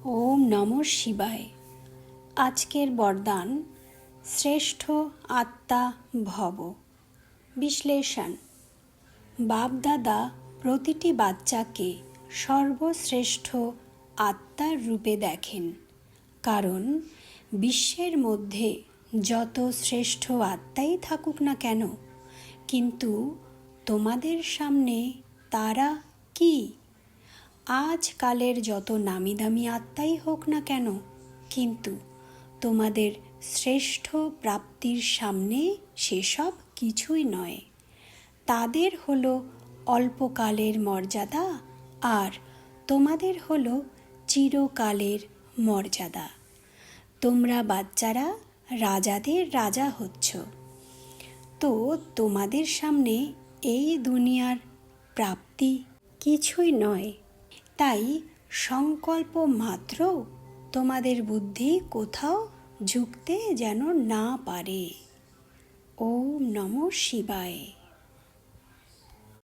ওম নমঃ শিবায়। আজকের বরদান শ্রেষ্ঠ আত্মা ভব। বিশ্লেষণ। বাপ-দাদা প্রতিটি বাচ্চাকে সর্বশ্রেষ্ঠ আত্মার রূপে দেখেন, কারণ বিশ্বের মধ্যে যত শ্রেষ্ঠ আত্মাই থাকুক না কেন, কিন্তু তোমাদের সামনে তারা কি? আজকালের যত নামি দামি আত্মাই হোক না কেন, কিন্তু তোমাদের শ্রেষ্ঠ প্রাপ্তির সামনে সেসব কিছুই নয়। তাদের হলো অল্পকালের মর্যাদা, আর তোমাদের হলো চিরকালের মর্যাদা। তোমরা বাচ্চারা রাজাদের রাজা হচ্ছ, তো তোমাদের সামনে এই দুনিয়ার প্রাপ্তি কিছুই নয়। তাই সংকল্প মাত্র তোমাদের বুদ্ধি কোথাও ঝুঁকতে যেন না পারে। ওম নমঃ শিবায়।